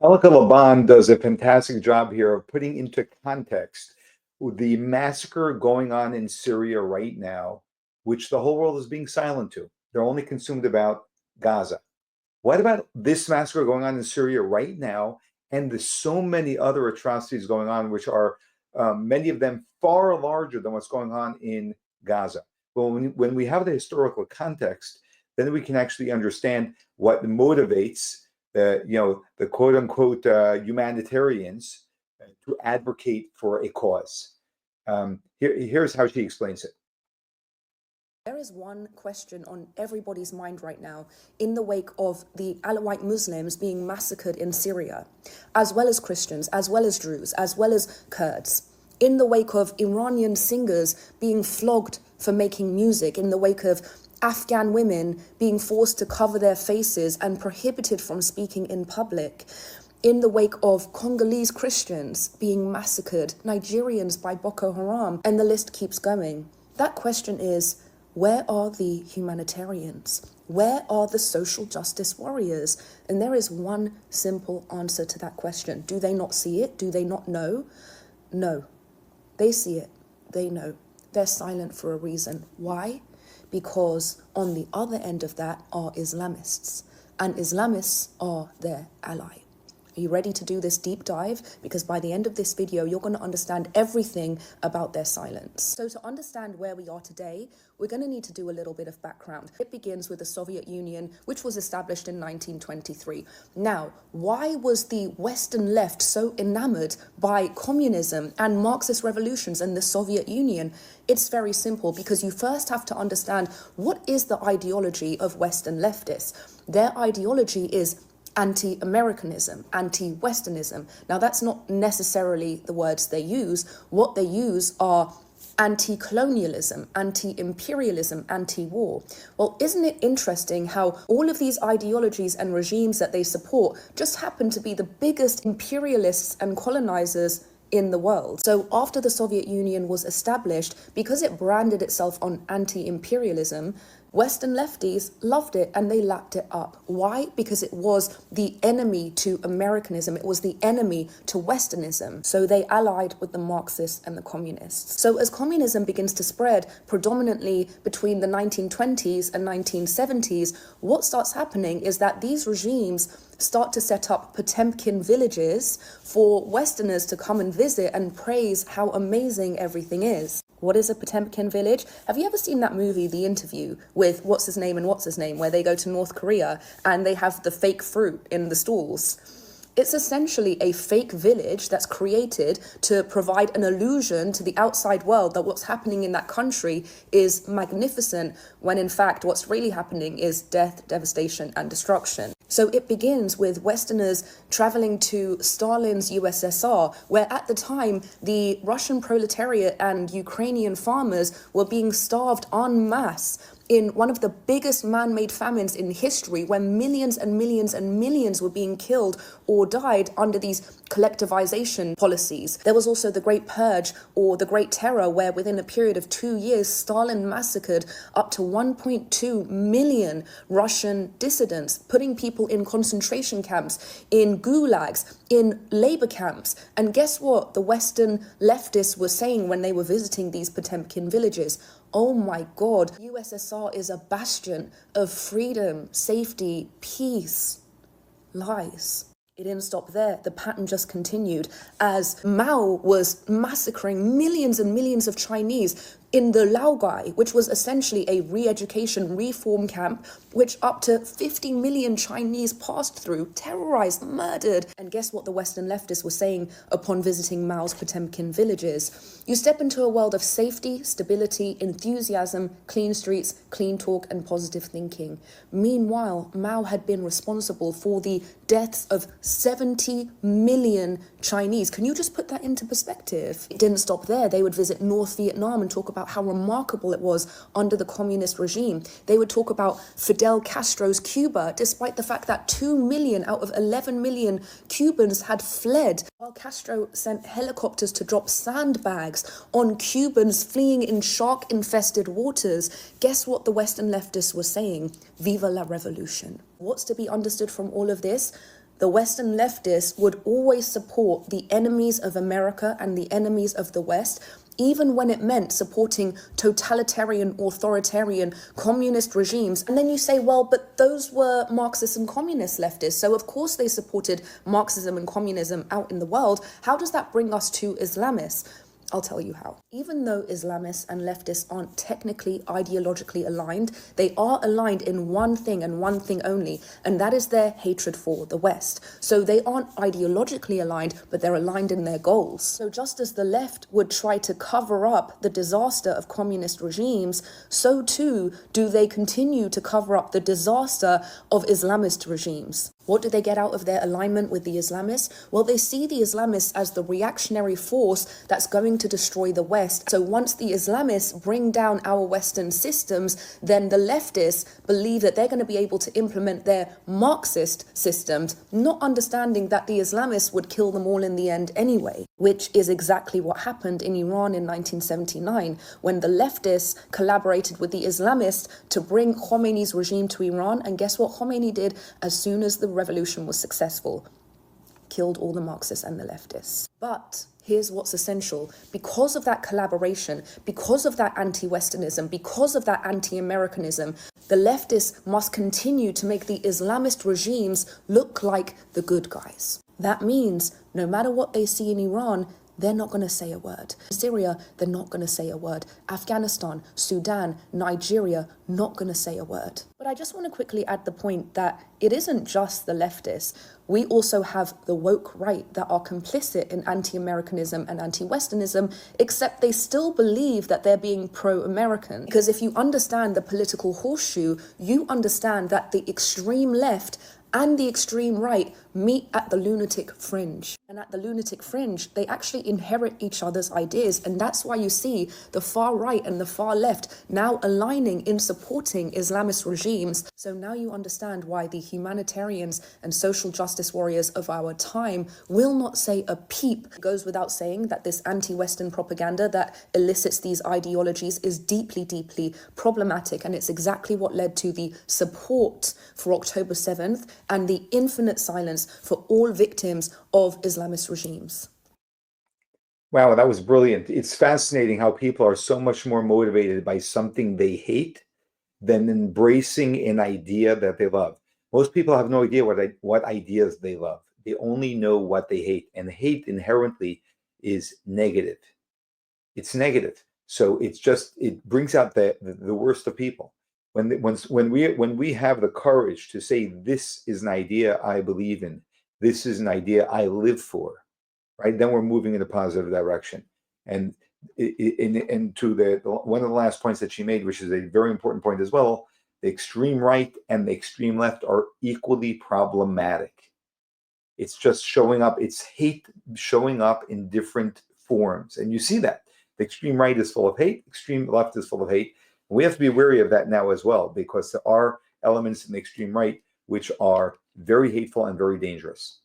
Elica Le Bon does a fantastic job here of putting into context the massacre going on in Syria right now, which the whole world is being silent to. They're only consumed about Gaza. What about this massacre going on in Syria right now? And there's so many other atrocities going on, which are many of them far larger than what's going on in Gaza. Well, when we have the historical context, then we can actually understand what motivates the quote unquote humanitarians to advocate for a cause. Here's how she explains it. There is one question on everybody's mind right now in the wake of the Alawite Muslims being massacred in Syria, as well as Christians, as well as Druze, as well as Kurds, in the wake of Iranian singers being flogged for making music, in the wake of Afghan women being forced to cover their faces and prohibited from speaking in public, in the wake of Congolese Christians being massacred, Nigerians by Boko Haram, and the list keeps going. That question is, where are the humanitarians? Where are the social justice warriors? And there is one simple answer to that question. Do they not see it? Do they not know? No. They see it. They know. They're silent for a reason. Why? Because on the other end of that are Islamists, and Islamists are their ally. Are you ready to do this deep dive? Because by the end of this video, you're going to understand everything about their silence. So to understand where we are today, we're going to need to do a little bit of background. It begins with the Soviet Union, which was established in 1923. Now, why was the Western left so enamored by communism and Marxist revolutions and the Soviet Union? It's very simple, because you first have to understand what is the ideology of Western leftists. Their ideology is anti-Americanism, anti-Westernism. Now, that's not necessarily the words they use. What they use are anti-colonialism, anti-imperialism, anti-war. Well, isn't it interesting how all of these ideologies and regimes that they support just happen to be the biggest imperialists and colonizers in the world? So after the Soviet Union was established, because it branded itself on anti-imperialism, Western lefties loved it and they lapped it up. Why? Because it was the enemy to Americanism. It was the enemy to Westernism. So they allied with the Marxists and the communists. So as communism begins to spread predominantly between the 1920s and 1970s, what starts happening is that these regimes start to set up Potemkin villages for Westerners to come and visit and praise how amazing everything is. What is a Potemkin village? Have you ever seen that movie, The Interview, with what's his name, where they go to North Korea and they have the fake fruit in the stalls? It's essentially a fake village that's created to provide an illusion to the outside world that what's happening in that country is magnificent, when in fact what's really happening is death, devastation, and destruction. So it begins with Westerners traveling to Stalin's USSR, where at the time the Russian proletariat and Ukrainian farmers were being starved en masse in one of the biggest man-made famines in history, where millions and millions and millions were being killed or died under these collectivization policies. There was also the Great Purge, or the Great Terror, where within a period of 2 years, Stalin massacred up to 1.2 million Russian dissidents, putting people in concentration camps, in gulags, in labor camps. And guess what the Western leftists were saying when they were visiting these Potemkin villages? Oh my God, USSR is a bastion of freedom, safety, peace. Lies. It didn't stop there. The pattern just continued as Mao was massacring millions and millions of Chinese in the Laogai, which was essentially a re-education reform camp, which up to 50 million Chinese passed through, terrorized, murdered. And guess what the Western leftists were saying upon visiting Mao's Potemkin villages? You step into a world of safety, stability, enthusiasm, clean streets, clean talk, and positive thinking. Meanwhile, Mao had been responsible for the deaths of 70 million Chinese. Can you just put that into perspective? It didn't stop there. They would visit North Vietnam and talk about how remarkable it was under the communist regime. They would talk about Fidel Castro's Cuba, despite the fact that 2 million out of 11 million Cubans had fled, while Castro sent helicopters to drop sandbags on Cubans fleeing in shark-infested waters. Guess what the Western leftists were saying? Viva la revolution. What's to be understood from all of this? the Western leftists would always support the enemies of America and the enemies of the West, even when it meant supporting totalitarian, authoritarian, communist regimes. And then you say, well, but those were Marxist and communist leftists, so of course they supported Marxism and communism out in the world. How does that bring us to Islamists? I'll tell you how. Even though Islamists and leftists aren't technically ideologically aligned, they are aligned in one thing and one thing only, and that is their hatred for the West. So they aren't ideologically aligned, but they're aligned in their goals. So just as the left would try to cover up the disaster of communist regimes, so too do they continue to cover up the disaster of Islamist regimes. What do they get out of their alignment with the Islamists? Well, they see the Islamists as the reactionary force that's going to destroy the West. So once the Islamists bring down our Western systems, then the leftists believe that they're going to be able to implement their Marxist systems, not understanding that the Islamists would kill them all in the end anyway, which is exactly what happened in Iran in 1979, when the leftists collaborated with the Islamists to bring Khomeini's regime to Iran. And guess what Khomeini did as soon as the revolution was successful? Killed all the Marxists and the leftists. But here's what's essential. Because of that collaboration, because of that anti-Westernism, because of that anti-Americanism, the leftists must continue to make the Islamist regimes look like the good guys. That means no matter what they see in Iran, they're not going to say a word. Syria, they're not going to say a word. Afghanistan, Sudan, Nigeria, not going to say a word. But I just want to quickly add the point that it isn't just the leftists. We also have the woke right that are complicit in anti-Americanism and anti-Westernism, except they still believe that they're being pro-American. Because if you understand the political horseshoe, you understand that the extreme left and the extreme right meet at the lunatic fringe. And at the lunatic fringe, they actually inherit each other's ideas. And that's why you see the far right and the far left now aligning in supporting Islamist regimes. So now you understand why the humanitarians and social justice warriors of our time will not say a peep. It goes without saying that this anti-Western propaganda that elicits these ideologies is deeply, deeply problematic. And it's exactly what led to the support for October 7th and the infinite silence for all victims of Islamist regimes. Wow, that was brilliant. It's fascinating how people are so much more motivated by something they hate than embracing an idea that they love. Most people have no idea what ideas they love. They only know what they hate, and hate inherently is negative. It's negative. So it brings out the worst of people. When we have the courage to say, this is an idea I believe in, this is an idea I live for, right? Then we're moving in a positive direction. And to one of the last points that she made, which is a very important point as well, the extreme right and the extreme left are equally problematic. It's just showing up, it's hate showing up in different forms. And you see that. The extreme right is full of hate, extreme left is full of hate. We have to be wary of that now as well, because there are elements in the extreme right which are very hateful and very dangerous.